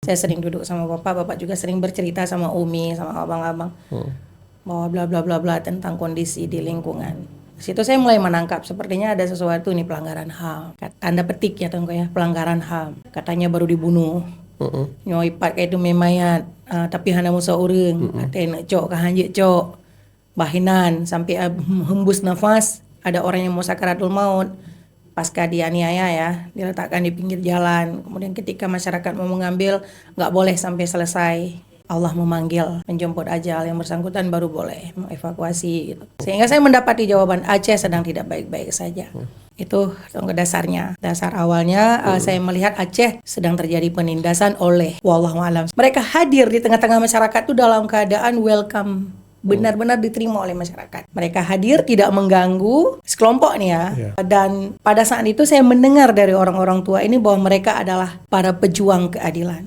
Saya sering duduk sama bapak juga sering bercerita sama Umi, sama abang-abang bahwa bla bla bla bla tentang kondisi di lingkungan. Situ saya mulai menangkap sepertinya ada sesuatu nih pelanggaran HAM. Tanda petik ya Tengko ya, pelanggaran HAM. Katanya baru dibunuh. Nyoi pakai itu memayat, tapi hana musa urang, katanya cok kahanjik cok. Bahinan sampai hembus nafas, ada orang yang mau sakaratul maut. Pasca dianiaya ya, diletakkan di pinggir jalan. Kemudian ketika masyarakat mau mengambil, nggak boleh sampai selesai. Allah memanggil, menjemput ajal, yang bersangkutan baru boleh mengevakuasi gitu. Sehingga saya mendapati jawaban Aceh sedang tidak baik-baik saja. Itu dasarnya. Dasar awalnya saya melihat Aceh sedang terjadi penindasan oleh wallahualam. Mereka hadir di tengah-tengah masyarakat itu dalam keadaan welcome, benar-benar diterima oleh masyarakat. Mereka hadir tidak mengganggu sekelompok nih ya. Dan pada saat itu saya mendengar dari orang-orang tua ini bahwa mereka adalah para pejuang keadilan.